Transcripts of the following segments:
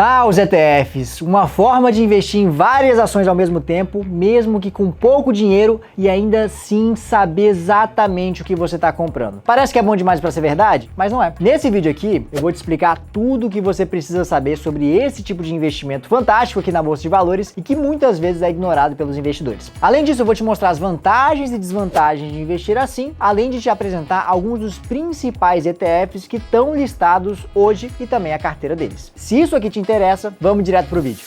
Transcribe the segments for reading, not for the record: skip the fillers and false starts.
Ah, os ETFs, uma forma de investir em várias ações ao mesmo tempo, mesmo que com pouco dinheiro e ainda assim saber exatamente o que você está comprando. Parece que é bom demais para ser verdade, mas não é. Nesse vídeo aqui, eu vou te explicar tudo o que você precisa saber sobre esse tipo de investimento fantástico aqui na Bolsa de Valores e que muitas vezes é ignorado pelos investidores. Além disso, eu vou te mostrar as vantagens e desvantagens de investir assim, além de te apresentar alguns dos principais ETFs que estão listados hoje e também a carteira deles. Se isso aqui te interessa, vamos direto pro vídeo.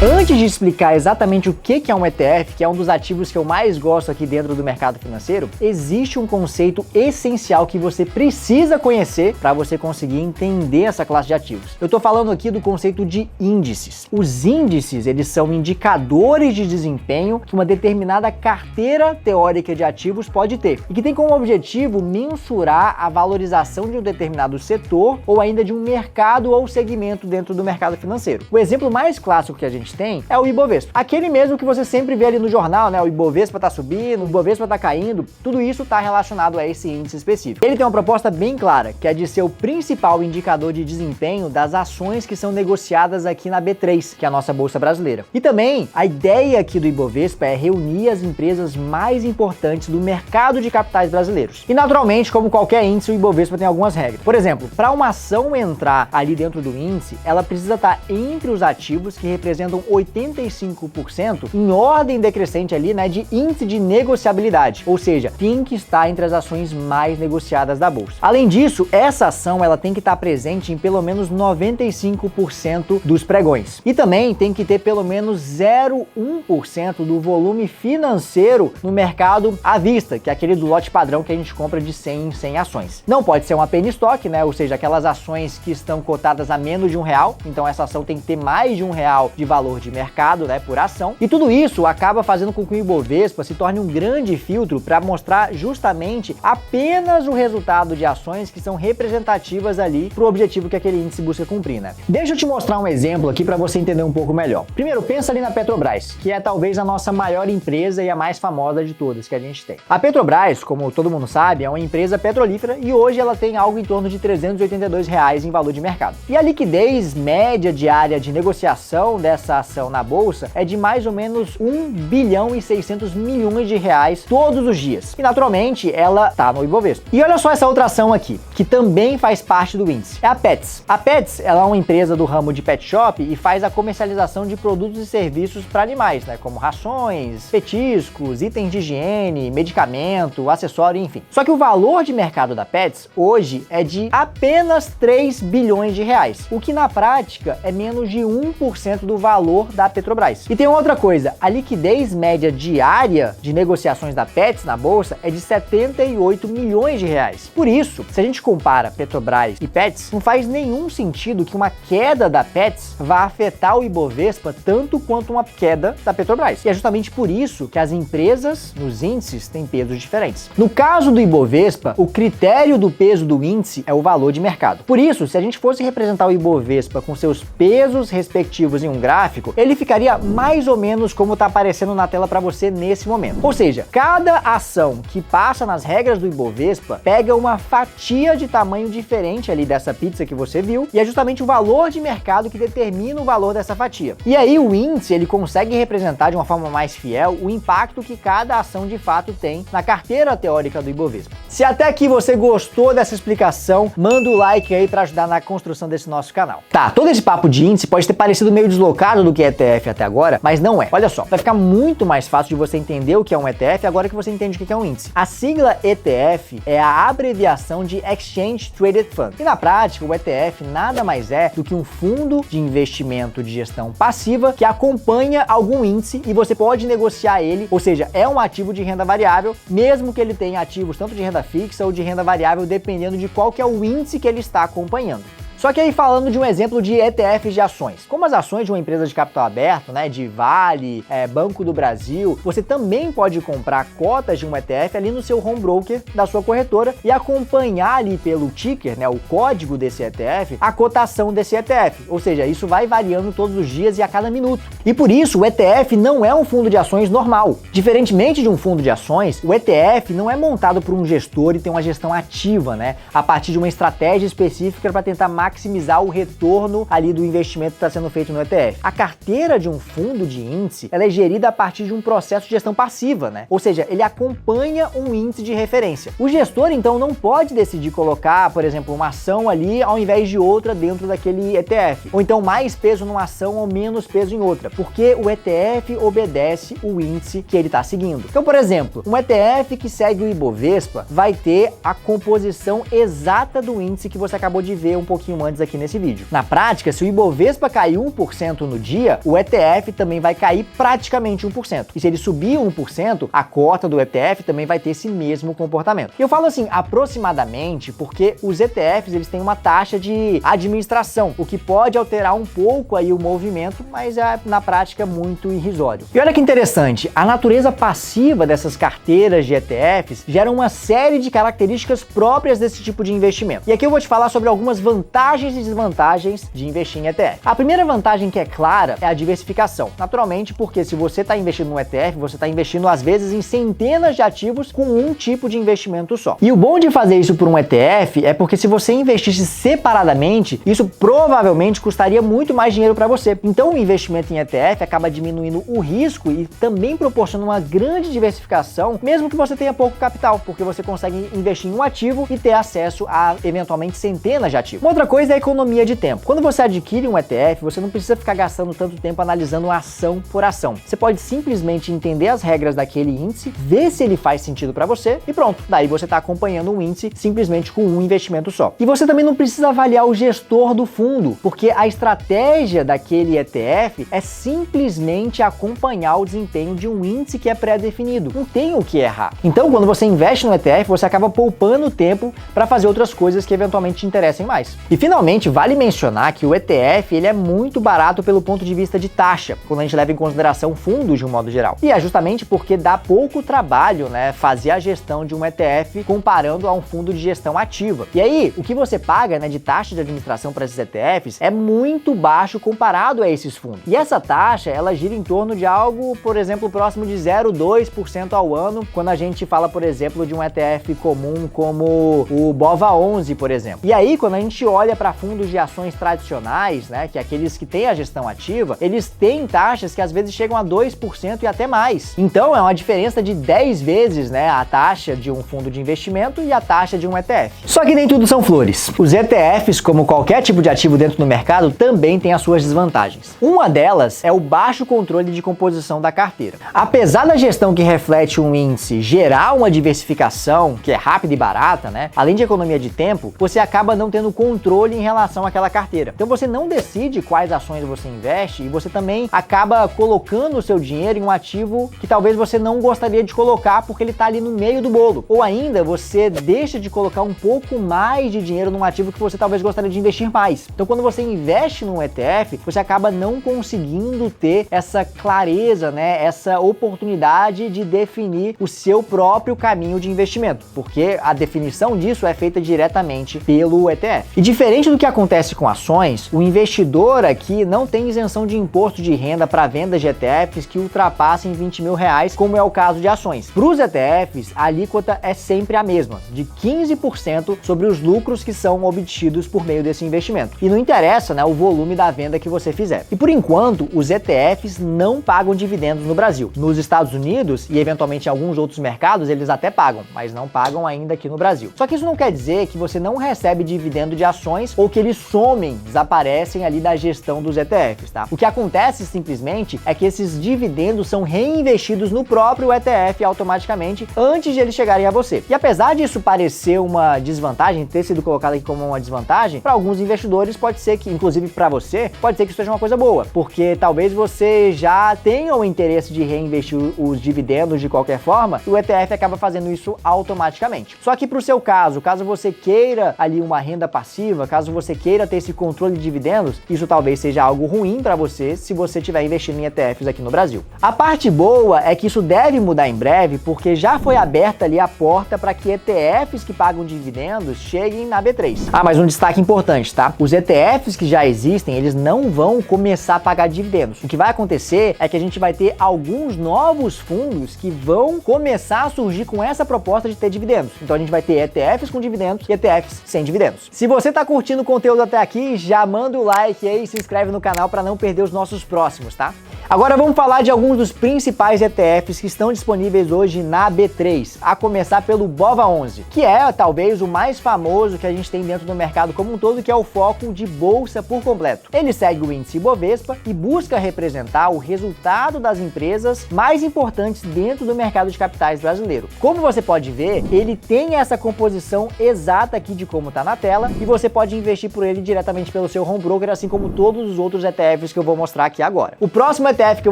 Antes de explicar exatamente o que é um ETF, que é um dos ativos que eu mais gosto aqui dentro do mercado financeiro, existe um conceito essencial que você precisa conhecer para você conseguir entender essa classe de ativos. Eu estou falando aqui do conceito de índices. Os índices, eles são indicadores de desempenho que uma determinada carteira teórica de ativos pode ter e que tem como objetivo mensurar a valorização de um determinado setor ou ainda de um mercado ou segmento dentro do mercado financeiro. O exemplo mais clássico que a gente tem é o Ibovespa. Aquele mesmo que você sempre vê ali no jornal, né? O Ibovespa tá subindo, o Ibovespa tá caindo, tudo isso tá relacionado a esse índice específico. Ele tem uma proposta bem clara, que é de ser o principal indicador de desempenho das ações que são negociadas aqui na B3, que é a nossa bolsa brasileira. E também, a ideia aqui do Ibovespa é reunir as empresas mais importantes do mercado de capitais brasileiros. E naturalmente, como qualquer índice, o Ibovespa tem algumas regras. Por exemplo, para uma ação entrar ali dentro do índice, ela precisa estar entre os ativos que representam 85% em ordem decrescente ali, né, de índice de negociabilidade, ou seja, tem que estar entre as ações mais negociadas da bolsa. Além disso, essa ação ela tem que estar presente em pelo menos 95% dos pregões. E também tem que ter pelo menos 0,1% do volume financeiro no mercado à vista, que é aquele do lote padrão que a gente compra de 100 em 100 ações. Não pode ser uma penny stock, né, ou seja, aquelas ações que estão cotadas a menos de R$1, então essa ação tem que ter mais de R$1 de valor de mercado, né, por ação. E tudo isso acaba fazendo com que o Ibovespa se torne um grande filtro para mostrar justamente apenas o resultado de ações que são representativas ali para o objetivo que aquele índice busca cumprir, né? Deixa eu te mostrar um exemplo aqui para você entender um pouco melhor. Primeiro, pensa ali na Petrobras, que é talvez a nossa maior empresa e a mais famosa de todas que a gente tem. A Petrobras, como todo mundo sabe, é uma empresa petrolífera e hoje ela tem algo em torno de R$382 em valor de mercado. E a liquidez média diária de negociação dessa ação na bolsa é de mais ou menos 1 bilhão e 600 milhões de reais todos os dias. E naturalmente ela tá no Ibovespa. E olha só essa outra ação aqui, que também faz parte do índice. É a Petz. A Petz, ela é uma empresa do ramo de pet shop e faz a comercialização de produtos e serviços para animais, né, como rações, petiscos, itens de higiene, medicamento, acessório, enfim. Só que o valor de mercado da Petz hoje é de apenas 3 bilhões de reais, o que na prática é menos de 1% do valor da Petrobras. E tem outra coisa, a liquidez média diária de negociações da Petz na bolsa é de 78 milhões de reais. Por isso, se a gente compara Petrobras e Petz, não faz nenhum sentido que uma queda da Petz vá afetar o Ibovespa tanto quanto uma queda da Petrobras. E é justamente por isso que as empresas nos índices têm pesos diferentes. No caso do Ibovespa, o critério do peso do índice é o valor de mercado. Por isso, se a gente fosse representar o Ibovespa com seus pesos respectivos em um gráfico, ele ficaria mais ou menos como está aparecendo na tela para você nesse momento. Ou seja, cada ação que passa nas regras do Ibovespa pega uma fatia de tamanho diferente ali dessa pizza que você viu e é justamente o valor de mercado que determina o valor dessa fatia. E aí o índice ele consegue representar de uma forma mais fiel o impacto que cada ação de fato tem na carteira teórica do Ibovespa. Se até aqui você gostou dessa explicação, manda o like aí para ajudar na construção desse nosso canal. Tá, todo esse papo de índice pode ter parecido meio deslocado do que é ETF até agora, mas não é. Olha só, vai ficar muito mais fácil de você entender o que é um ETF agora que você entende o que é um índice. A sigla ETF é a abreviação de Exchange Traded Fund. E na prática, o ETF nada mais é do que um fundo de investimento de gestão passiva que acompanha algum índice e você pode negociar ele, ou seja, é um ativo de renda variável, mesmo que ele tenha ativos tanto de renda fixa ou de renda variável, dependendo de qual que é o índice que ele está acompanhando. Só que aí falando de um exemplo de ETFs de ações, como as ações de uma empresa de capital aberto, né, de Vale, Banco do Brasil, você também pode comprar cotas de um ETF ali no seu home broker da sua corretora e acompanhar ali pelo ticker, né, o código desse ETF, a cotação desse ETF. Ou seja, isso vai variando todos os dias e a cada minuto. E por isso o ETF não é um fundo de ações normal. Diferentemente de um fundo de ações, o ETF não é montado por um gestor e tem uma gestão ativa, né, a partir de uma estratégia específica para tentar maximizar o retorno ali do investimento que está sendo feito no ETF. A carteira de um fundo de índice, ela é gerida a partir de um processo de gestão passiva, né? Ou seja, ele acompanha um índice de referência. O gestor, então, não pode decidir colocar, por exemplo, uma ação ali ao invés de outra dentro daquele ETF. Ou então mais peso numa ação ou menos peso em outra, porque o ETF obedece o índice que ele está seguindo. Então, por exemplo, um ETF que segue o Ibovespa vai ter a composição exata do índice que você acabou de ver um pouquinho antes aqui nesse vídeo. Na prática, se o Ibovespa cair 1% no dia, o ETF também vai cair praticamente 1%. E se ele subir 1%, a cota do ETF também vai ter esse mesmo comportamento. E eu falo assim, aproximadamente, porque os ETFs eles têm uma taxa de administração, o que pode alterar um pouco aí o movimento, mas é na prática muito irrisório. E olha que interessante, a natureza passiva dessas carteiras de ETFs gera uma série de características próprias desse tipo de investimento. E aqui eu vou te falar sobre algumas vantagens e desvantagens de investir em ETF. A primeira vantagem que é clara é a diversificação. Naturalmente, porque se você está investindo no ETF, você está investindo às vezes em centenas de ativos com um tipo de investimento só. E o bom de fazer isso por um ETF é porque se você investisse separadamente, isso provavelmente custaria muito mais dinheiro para você. Então o investimento em ETF acaba diminuindo o risco e também proporciona uma grande diversificação, mesmo que você tenha pouco capital, porque você consegue investir em um ativo e ter acesso a eventualmente centenas de ativos. Uma outra coisa é a economia de tempo. Quando você adquire um ETF, você não precisa ficar gastando tanto tempo analisando ação por ação. Você pode simplesmente entender as regras daquele índice, ver se ele faz sentido para você e pronto. Daí você está acompanhando um índice simplesmente com um investimento só. E você também não precisa avaliar o gestor do fundo, porque a estratégia daquele ETF é simplesmente acompanhar o desempenho de um índice que é pré-definido. Não tem o que errar. Então, quando você investe no ETF, você acaba poupando tempo para fazer outras coisas que eventualmente te interessem mais. E finalmente, vale mencionar que o ETF ele é muito barato pelo ponto de vista de taxa, quando a gente leva em consideração fundos de um modo geral. E é justamente porque dá pouco trabalho, né, fazer a gestão de um ETF comparando a um fundo de gestão ativa. E aí, o que você paga, né, de taxa de administração para esses ETFs é muito baixo comparado a esses fundos. E essa taxa, ela gira em torno de algo, por exemplo, próximo de 0,2% ao ano, quando a gente fala, por exemplo, de um ETF comum como o BOVA11, por exemplo. E aí, quando a gente olha para fundos de ações tradicionais, né, que é aqueles que têm a gestão ativa, eles têm taxas que às vezes chegam a 2% e até mais. Então, é uma diferença de 10 vezes, né, a taxa de um fundo de investimento e a taxa de um ETF. Só que nem tudo são flores. Os ETFs, como qualquer tipo de ativo dentro do mercado, também têm as suas desvantagens. Uma delas é o baixo controle de composição da carteira. Apesar da gestão que reflete um índice gerar uma diversificação que é rápida e barata, né, além de economia de tempo, você acaba não tendo controle em relação àquela carteira. Então você não decide quais ações você investe e você também acaba colocando o seu dinheiro em um ativo que talvez você não gostaria de colocar porque ele está ali no meio do bolo. Ou ainda você deixa de colocar um pouco mais de dinheiro num ativo que você talvez gostaria de investir mais. Então quando você investe num ETF, você acaba não conseguindo ter essa clareza, né, essa oportunidade de definir o seu próprio caminho de investimento, porque a definição disso é feita diretamente pelo ETF. E diferente do que acontece com ações, o investidor aqui não tem isenção de imposto de renda para vendas de ETFs que ultrapassem 20 mil reais, como é o caso de ações. Para os ETFs, a alíquota é sempre a mesma, de 15% sobre os lucros que são obtidos por meio desse investimento. E não interessa, né, o volume da venda que você fizer. E por enquanto, os ETFs não pagam dividendos no Brasil. Nos Estados Unidos e eventualmente em alguns outros mercados, eles até pagam, mas não pagam ainda aqui no Brasil. Só que isso não quer dizer que você não recebe dividendo de ações ou que eles somem, desaparecem ali da gestão dos ETFs, tá? O que acontece simplesmente é que esses dividendos são reinvestidos no próprio ETF automaticamente antes de eles chegarem a você. E apesar disso parecer uma desvantagem, ter sido colocado aqui como uma desvantagem, para alguns investidores pode ser que, inclusive para você, pode ser que isso seja uma coisa boa, porque talvez você já tenha o interesse de reinvestir os dividendos de qualquer forma e o ETF acaba fazendo isso automaticamente. Só que para o seu caso você queira ali uma renda passiva, caso você queira ter esse controle de dividendos, isso talvez seja algo ruim para você se você estiver investindo em ETFs aqui no Brasil. A parte boa é que isso deve mudar em breve, porque já foi aberta ali a porta para que ETFs que pagam dividendos cheguem na B3. Ah, mas um destaque importante, tá? Os ETFs que já existem, eles não vão começar a pagar dividendos. O que vai acontecer é que a gente vai ter alguns novos fundos que vão começar a surgir com essa proposta de ter dividendos. Então a gente vai ter ETFs com dividendos e ETFs sem dividendos. Se você tá curtindo o conteúdo até aqui, já manda o like aí e se inscreve no canal para não perder os nossos próximos, tá? Agora vamos falar de alguns dos principais ETFs que estão disponíveis hoje na B3, a começar pelo BOVA11, que é talvez o mais famoso que a gente tem dentro do mercado como um todo, que é o foco de bolsa por completo. Ele segue o índice Ibovespa e busca representar o resultado das empresas mais importantes dentro do mercado de capitais brasileiro. Como você pode ver, ele tem essa composição exata aqui de como está na tela e você pode investir por ele diretamente pelo seu home broker, assim como todos os outros ETFs que eu vou mostrar aqui agora. O próximo ETF que eu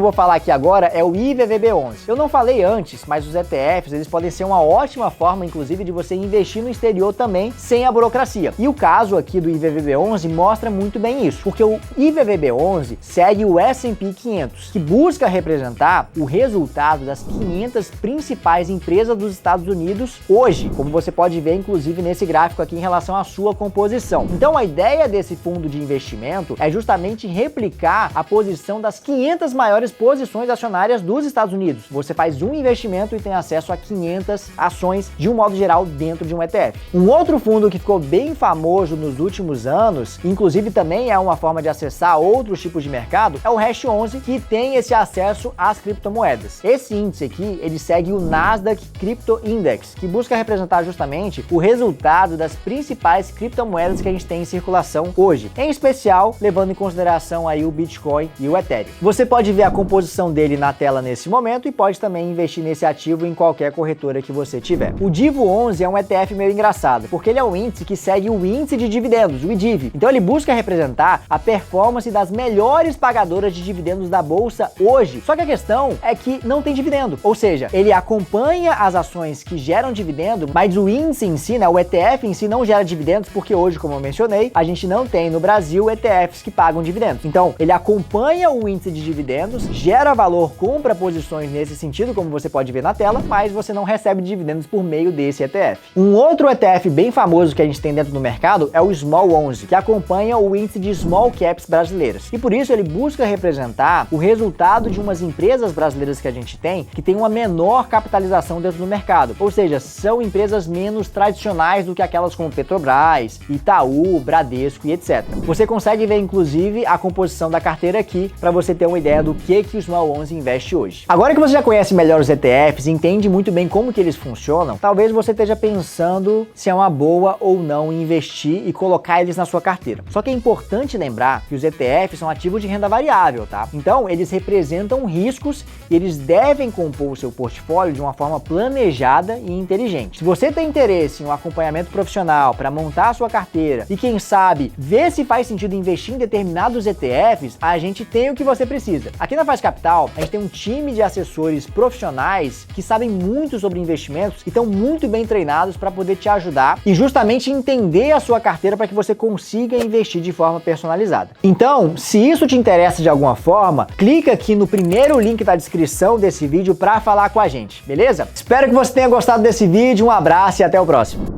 vou falar aqui agora é o IVVB11. Eu não falei antes, mas os ETFs, eles podem ser uma ótima forma, inclusive, de você investir no exterior também, sem a burocracia. E o caso aqui do IVVB11 mostra muito bem isso, porque o IVVB11 segue o S&P 500, que busca representar o resultado das 500 principais empresas dos Estados Unidos hoje, como você pode ver, inclusive, nesse gráfico aqui em relação à sua composição. Então, a ideia desse fundo de investimento é justamente replicar a posição das 500 maiores posições acionárias dos Estados Unidos. Você faz um investimento e tem acesso a 500 ações de um modo geral dentro de um ETF. Um outro fundo que ficou bem famoso nos últimos anos, inclusive também é uma forma de acessar outros tipos de mercado, é o Hash 11, que tem esse acesso às criptomoedas. Esse índice aqui, ele segue o Nasdaq Crypto Index, que busca representar justamente o resultado das principais criptomoedas que a gente tem em circulação hoje, em especial levando em consideração aí o Bitcoin e o Ethereum. Você pode ver a composição dele na tela nesse momento e pode também investir nesse ativo em qualquer corretora que você tiver. O Divo 11 é um ETF meio engraçado, porque ele é um índice que segue o índice de dividendos, o IDIV. Então ele busca representar a performance das melhores pagadoras de dividendos da bolsa hoje. Só que a questão é que não tem dividendo, ou seja, ele acompanha as ações que geram dividendo, mas o índice em si, né, o ETF em si não gera dividendos, porque hoje, como eu mencionei, a gente não tem no Brasil ETFs que pagam dividendos. Então ele acompanha o índice de dividendos, gera valor, compra posições nesse sentido, como você pode ver na tela, mas você não recebe dividendos por meio desse ETF. Um outro ETF bem famoso que a gente tem dentro do mercado é o Small 11, que acompanha o índice de Small Caps brasileiras. E por isso ele busca representar o resultado de umas empresas brasileiras que a gente tem, que tem uma menor capitalização dentro do mercado. Ou seja, são empresas menos tradicionais do que aquelas como Petrobras, Itaú, Bradesco e etc. Você consegue ver, inclusive, a composição da carteira aqui, para você ter uma ideia do que o Small 11 investe hoje. Agora que você já conhece melhor os ETFs e entende muito bem como que eles funcionam, talvez você esteja pensando se é uma boa ou não investir e colocar eles na sua carteira. Só que é importante lembrar que os ETFs são ativos de renda variável, tá? Então, eles representam riscos e eles devem compor o seu portfólio de uma forma planejada e inteligente. Se você tem interesse em um acompanhamento profissional para montar a sua carteira e, quem sabe, ver se faz sentido investir em determinados ETFs, a gente tem o que você precisa. Aqui na Faz Capital, a gente tem um time de assessores profissionais que sabem muito sobre investimentos e estão muito bem treinados para poder te ajudar e justamente entender a sua carteira para que você consiga investir de forma personalizada. Então, se isso te interessa de alguma forma, clica aqui no primeiro link da descrição desse vídeo para falar com a gente, beleza? Espero que você tenha gostado desse vídeo, um abraço e até o próximo.